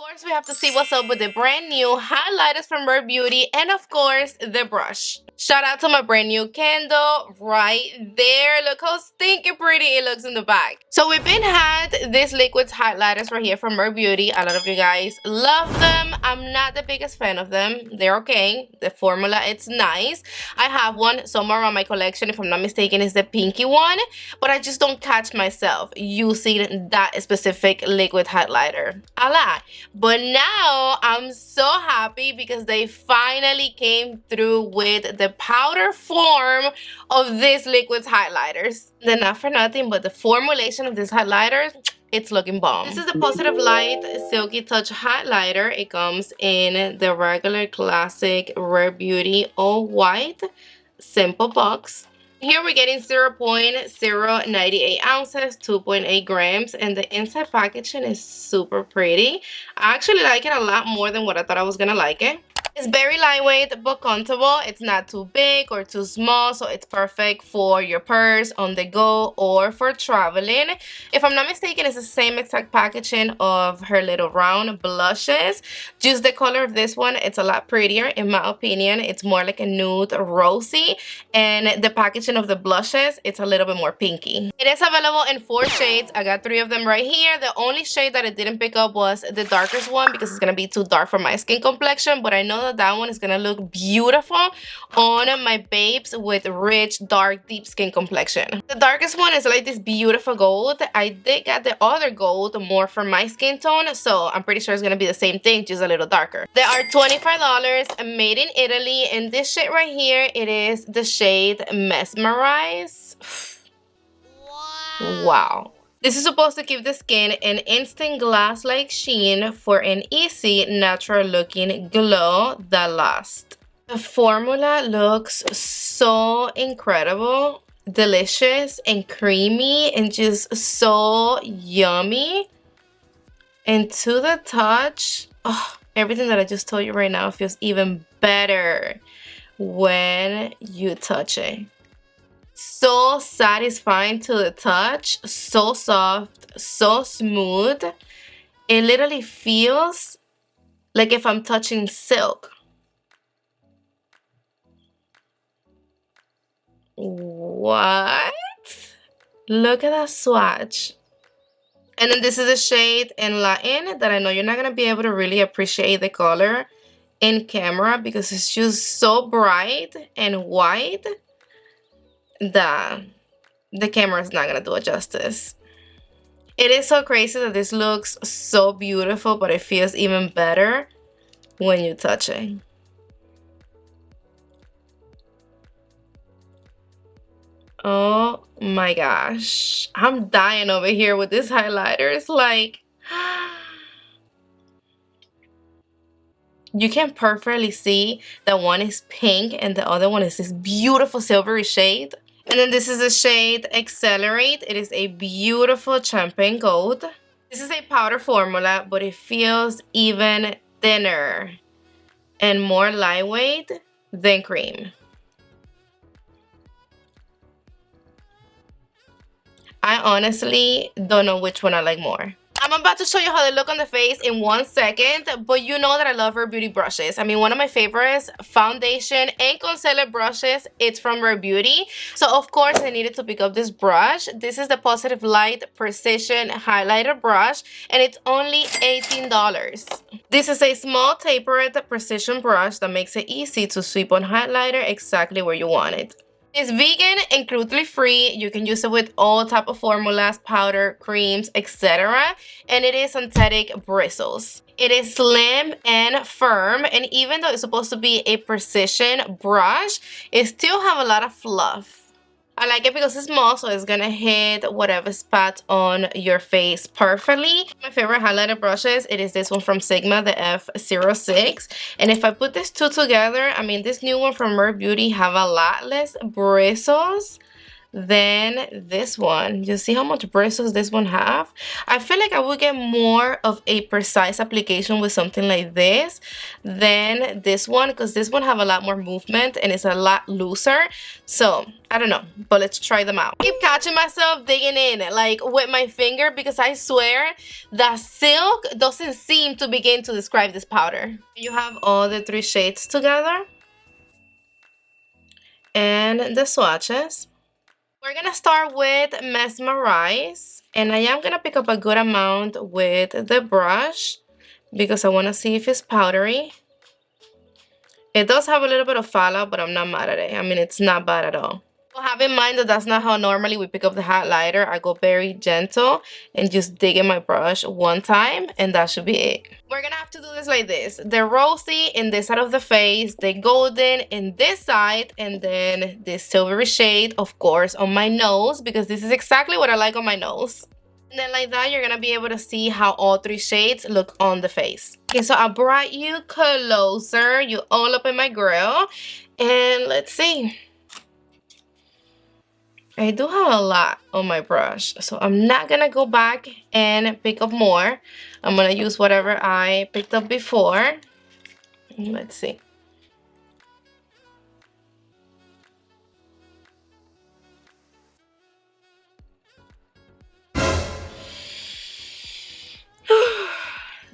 course, we have to see what's up with the brand new highlighters from Rare Beauty and of course the brush. Shout out to my brand new candle right there. Look how stinky pretty it looks in the back. So we've been had these liquids highlighters right here from Rare Beauty. A lot of you guys love them. I'm not the biggest fan of them. They're okay. The formula, it's nice. I have one somewhere on my collection, if I'm not mistaken, is the pinky one, but I just don't catch myself using that specific liquid highlighter a lot. But now I'm so happy because they finally came through with the powder form of these liquid highlighters. They're not for nothing, but the formulation of these highlighters, it's looking bomb. This is the Positive Light Silky Touch highlighter. It comes in the regular classic Rare Beauty all white simple box. Here we're getting 0.098 ounces, 2.8 grams, and the inside packaging is super pretty. I actually like it a lot more than what I thought I was gonna like it. It's very lightweight but comfortable. It's not too big or too small, so it's perfect for your purse, on the go, or for traveling. If I'm not mistaken, it's the same exact packaging of her little round blushes. Just the color of this one, it's a lot prettier in my opinion. It's more like a nude rosy, and the packaging of the blushes, it's a little bit more pinky. It is available in 4 shades. I got 3 of them right here. The only shade that I didn't pick up was the darkest one because it's gonna be too dark for my skin complexion, but I know that one is gonna look beautiful on my babes with rich, dark, deep skin complexion. The darkest one is like this beautiful gold. I did get the other gold more for my skin tone, so I'm pretty sure it's gonna be the same thing, just a little darker. They are $25, made in Italy, and this shade right here, it is the shade Mesmerize. Wow. This is supposed to give the skin an instant glass-like sheen for an easy, natural-looking glow that lasts. The formula looks so incredible, delicious, and creamy, and just so yummy. And to the touch, oh, everything that I just told you right now feels even better when you touch it. So satisfying to the touch, so soft, so smooth. It literally feels like if I'm touching silk. What? Look at that swatch. And then this is a shade in Latin that I know you're not gonna be able to really appreciate the color in camera because it's just so bright and white that the camera is not gonna do it justice. It is so crazy that this looks so beautiful, but it feels even better when you touch it. Oh my gosh, I'm dying over here with this highlighter. It's like you can perfectly see that one is pink and the other one is this beautiful silvery shade. And then this is the shade Accelerate. It is a beautiful champagne gold. This is a powder formula, but it feels even thinner and more lightweight than cream. I honestly don't know which one I like more. I'm about to show you how they look on the face in 1 second, but you know that I love Rare Beauty brushes. I mean, one of my favorites, foundation and concealer brushes, it's from Rare Beauty. So, of course, I needed to pick up this brush. This is the Positive Light Precision Highlighter Brush, and it's only $18. This is a small tapered precision brush that makes it easy to sweep on highlighter exactly where you want it. It's vegan and cruelty-free. You can use it with all type of formulas, powder, creams, etc. And it is synthetic bristles. It is slim and firm, and even though it's supposed to be a precision brush, it still have a lot of fluff. I like it because it's small, so it's gonna hit whatever spot on your face perfectly. My favorite highlighter brushes, it is this one from Sigma, the F06. And if I put these two together, I mean, this new one from Rare Beauty have a lot less bristles than this one. You see how much bristles this one have? I feel like I would get more of a precise application with something like this than this one, because this one have a lot more movement and it's a lot looser. So I don't know, but let's try them out. I keep catching myself digging in like with my finger, because I swear that silk doesn't seem to begin to describe this powder. You have all the 3 shades together and the swatches. We're gonna start with Mesmerize, and I am gonna pick up a good amount with the brush because I want to see if it's powdery. It does have a little bit of fallout, but I'm not mad at it. I mean, it's not bad at all. So have in mind that that's not how normally we pick up the highlighter. I go very gentle and just dig in my brush one time, and that should be it. We're gonna have to do this like this. The rosy in this side of the face, the golden in this side, and then this silvery shade, of course, on my nose, because this is exactly what I like on my nose. And then like that, you're gonna be able to see how all 3 shades look on the face. Okay, so I brought you closer. You all up in my grill. And let's see. I do have a lot on my brush, so I'm not gonna go back and pick up more. I'm gonna use whatever I picked up before. Let's see.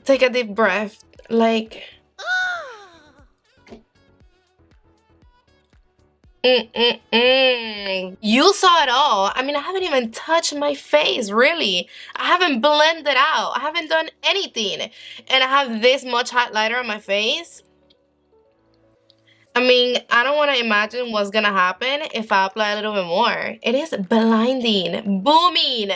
Take a deep breath, like... You saw it all. I mean, I haven't even touched my face, really. I haven't blended out. I haven't done anything. And I have this much highlighter on my face. I mean, I don't want to imagine what's gonna happen if I apply a little bit more. It is blinding, booming.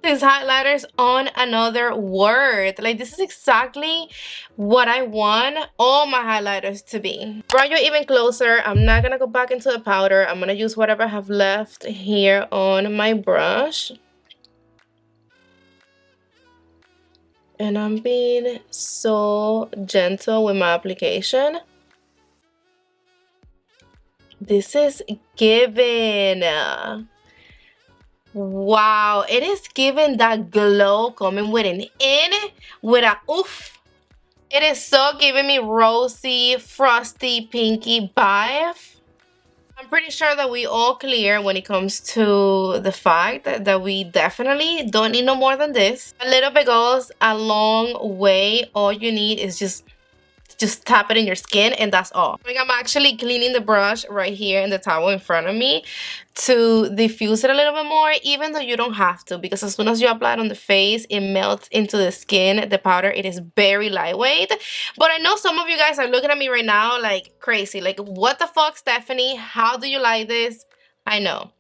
This highlighter's on another word. Like, this is exactly what I want all my highlighters to be. Bring you even closer. I'm not gonna go back into the powder. I'm gonna use whatever I have left here on my brush. And I'm being so gentle with my application. This is giving. Wow, it is giving that glow coming with an in, with a oof. It is so giving me rosy, frosty, pinky vibe. I'm pretty sure that we all clear when it comes to the fact that we definitely don't need no more than this. A little bit goes a long way. All you need is just tap it in your skin, and that's all. Like, I'm actually cleaning the brush right here in the towel in front of me to diffuse it a little bit more, even though you don't have to, because as soon as you apply it on the face, it melts into the skin, the powder. It is very lightweight. But I know some of you guys are looking at me right now like crazy, like, what the fuck, Stephanie? How do you like this? I know.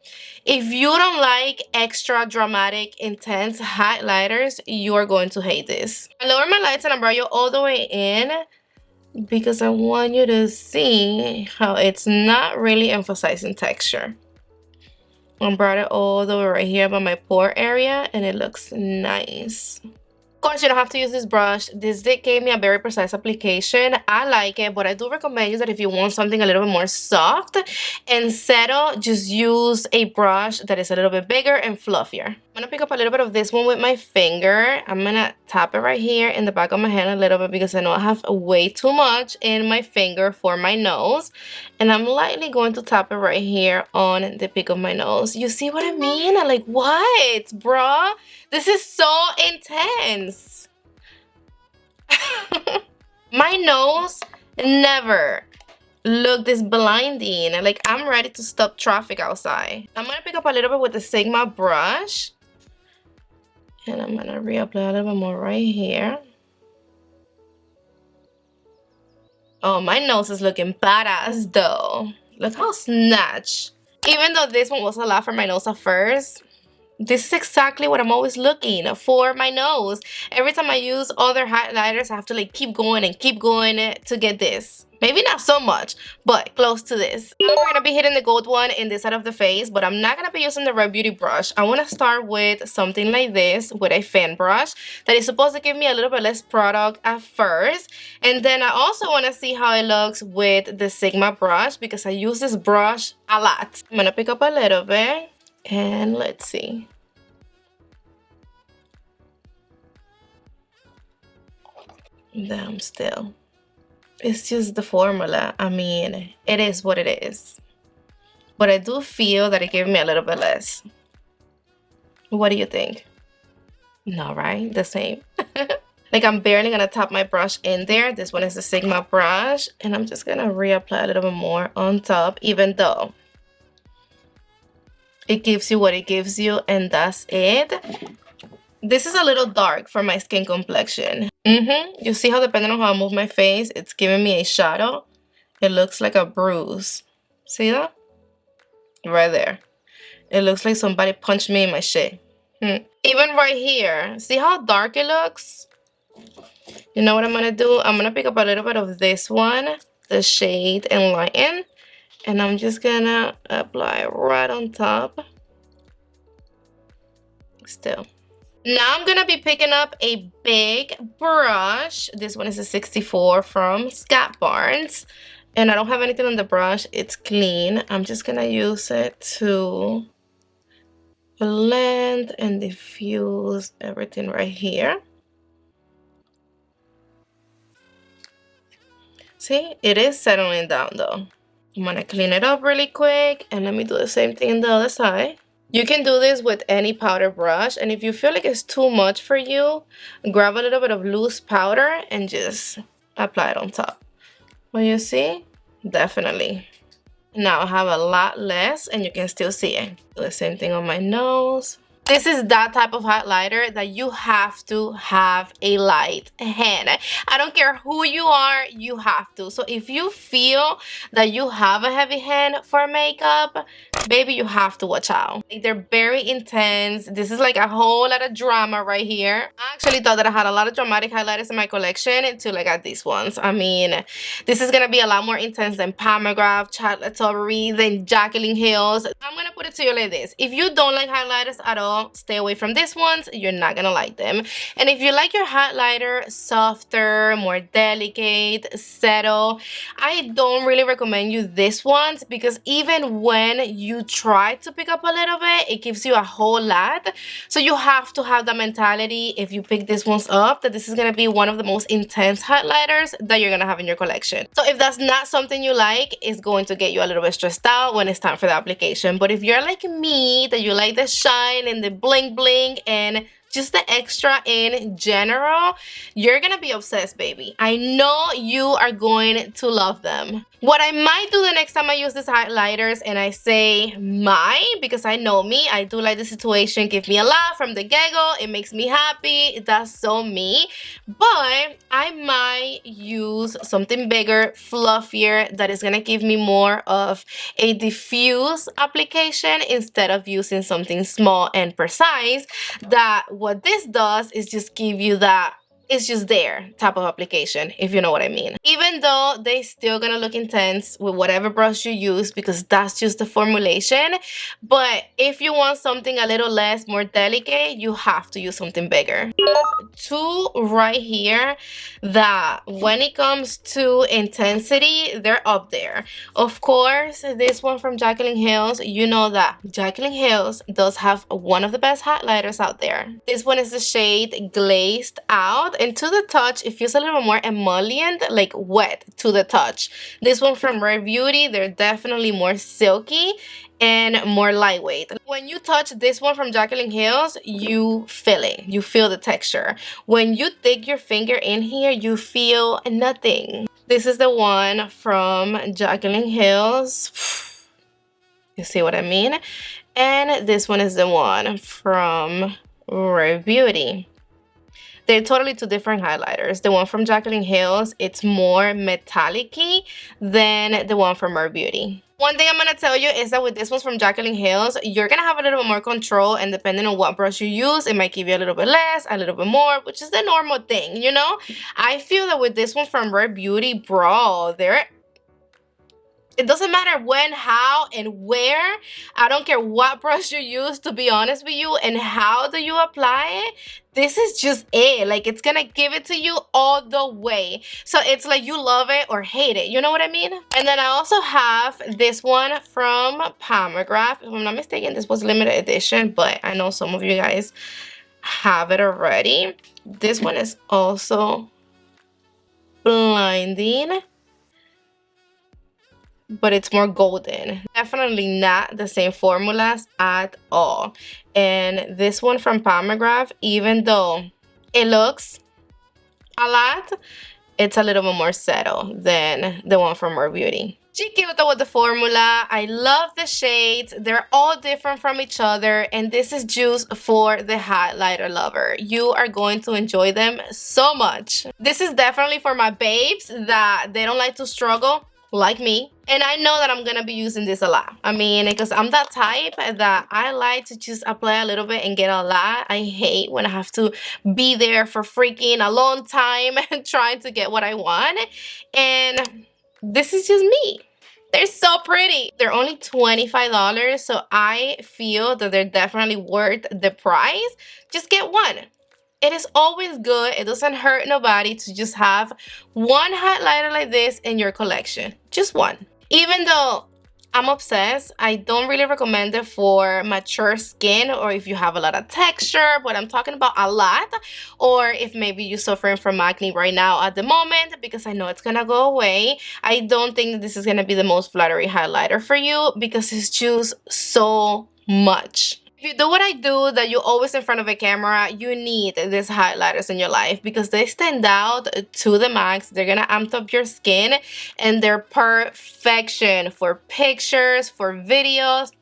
If you don't like extra dramatic, intense highlighters, you are going to hate this. I lower my lights and I brought you all the way in, because I want you to see how it's not really emphasizing texture. I brought it all the way right here by my pore area, and it looks nice. Of course, you don't have to use this brush. This did gave me a very precise application. I like it, but I do recommend you that if you want something a little bit more soft and settle, just use a brush that is a little bit bigger and fluffier. I'm gonna pick up a little bit of this one with my finger. I'm gonna tap it right here in the back of my hand a little bit, because I know I have way too much in my finger for my nose. And I'm lightly going to tap it right here on the peak of my nose. You see what I mean? I'm like, what, bruh? This is so intense. My nose never looked this blinding. Like, I'm ready to stop traffic outside. I'm gonna pick up a little bit with the Sigma brush, and I'm gonna reapply a little bit more right here. Oh, my nose is looking badass though. Look how snatched. Even though this one was a lot for my nose at first, this is exactly what I'm always looking for my nose. Every time I use other highlighters, I have to like keep going and keep going to get this. Maybe not so much, but close to this. Now we're gonna be hitting the gold one in this side of the face, but I'm not gonna be using the Rare Beauty brush. I wanna start with something like this, with a fan brush that is supposed to give me a little bit less product at first. And then I also wanna see how it looks with the Sigma brush because I use this brush a lot. I'm gonna pick up a little bit and let's see. Damn, still. It's just the formula. I mean, it is what it is. But I do feel that it gave me a little bit less. What do you think? No, right? The same. Like, I'm barely gonna tap my brush in there. This one is the Sigma brush. And I'm just gonna reapply a little bit more on top, even though it gives you what it gives you, and that's it. This is a little dark for my skin complexion. You see how depending on how I move my face, it's giving me a shadow. It looks like a bruise. See that? Right there. It looks like somebody punched me in my shit. Even right here, see how dark it looks? You know what I'm gonna do? I'm gonna pick up a little bit of this one, the shade Enlighten, and I'm just gonna apply it right on top. Still. Now I'm gonna be picking up a big brush. This one is a 64 from Scott Barnes. And I don't have anything on the brush, it's clean. I'm just gonna use it to blend and diffuse everything right here. See, it is settling down though. I'm gonna clean it up really quick and let me do the same thing on the other side. You can do this with any powder brush, and if you feel like it's too much for you, grab a little bit of loose powder and just apply it on top. Well, you see? Definitely. Now I have a lot less and you can still see it. Do the same thing on my nose. This is that type of highlighter that you have to have a light hand. I don't care who you are, you have to. So if you feel that you have a heavy hand for makeup, baby, you have to watch out. They're very intense. This is like a whole lot of drama right here. I actually thought that I had a lot of dramatic highlighters in my collection until I got these ones. I mean, this is gonna be a lot more intense than Palmograph, Tilbury, than Jaclyn Hill's. I'm gonna put it to you like this. If you don't like highlighters at all, stay away from these ones. You're not gonna like them. And if you like your highlighter softer, more delicate, settle, I don't really recommend you these ones because even when you try to pick up a little bit, it gives you a whole lot. So you have to have that mentality if you pick these ones up that this is gonna be one of the most intense highlighters that you're gonna have in your collection. So if that's not something you like, it's going to get you a little bit stressed out when it's time for the application. But if you're like me, that you like the shine and the bling bling and just the extra in general, you're gonna be obsessed, baby. I know you are going to love them. What I might do the next time I use these highlighters, and I say might because I know me, I do like the situation give me a lot from the get-go. It makes me happy. That's so me. But I might use something bigger, fluffier, that is gonna give me more of a diffuse application instead of using something small and precise. That what this does is just give you that it's just there type of application, if you know what I mean. Even though they still gonna look intense with whatever brush you use because that's just the formulation. But if you want something a little less, more delicate, you have to use something bigger. Two right here that when it comes to intensity, they're up there. Of course, this one from Jaclyn Hill's, you know that Jaclyn Hill's does have one of the best highlighters out there. This one is the shade Glazed Out. And to the touch, it feels a little more emollient, like wet to the touch. This one from Rare Beauty, they're definitely more silky and more lightweight. When you touch this one from Jaclyn Hill's, you feel it. You feel the texture. When you dig your finger in here, you feel nothing. This is the one from Jaclyn Hill's. You see what I mean? And this one is the one from Rare Beauty. They're totally two different highlighters. The one from Jaclyn Hill's, it's more metallic-y than the one from Rare Beauty. One thing I'm going to tell you is that with this one's from Jacqueline Hills, you're going to have a little bit more control, and depending on what brush you use, it might give you a little bit less, a little bit more, which is the normal thing, you know? I feel that with this one from Rare Beauty, bro, it doesn't matter when, how, and where. I don't care what brush you use, to be honest with you, and how do you apply it. This is just it. Like, it's gonna give it to you all the way. So it's like you love it or hate it. You know what I mean? And then I also have this one from Pomegranate. If I'm not mistaken, this was limited edition, but I know some of you guys have it already. This one is also blinding, but it's more golden. Definitely not the same formulas at all. And this one from Pomegranate, even though it looks a lot, it's a little bit more subtle than the one from Rare Beauty. Chiquito with the formula. I love the shades. They're all different from each other, and this is just for the highlighter lover. You are going to enjoy them so much. This is definitely for my babes that they don't like to struggle like me, and I know that I'm gonna be using this a lot. I mean, because I'm that type that I like to just apply a little bit and get a lot. I hate when I have to be there for freaking a long time trying to get what I want, and this is just me. They're so pretty. They're only $25, so I feel that they're definitely worth the price. Just get one. It is always good. It doesn't hurt nobody to just have one highlighter like this in your collection. Just one. Even though I'm obsessed, I don't really recommend it for mature skin or if you have a lot of texture, but I'm talking about a lot, or if maybe you're suffering from acne right now at the moment, because I know it's gonna go away. I don't think that this is gonna be the most fluttery highlighter for you because it's just so much. If you do what I do, that you're always in front of a camera, you need these highlighters in your life because they stand out to the max. They're gonna amp up your skin, and they're perfection for pictures, for videos.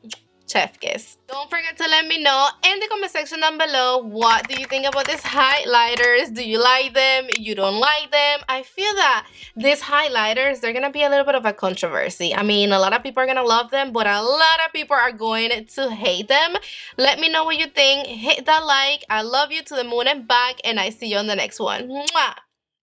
Chef kiss. Don't forget to let me know in the comment section down below, what do you think about these highlighters? Do you like them? You don't like them? I feel that these highlighters, they're gonna be a little bit of a controversy. I mean, a lot of people are gonna love them, but a lot of people are going to hate them. Let me know what you think. Hit that like. I love you to the moon and back, and I see you on the next one. Mwah!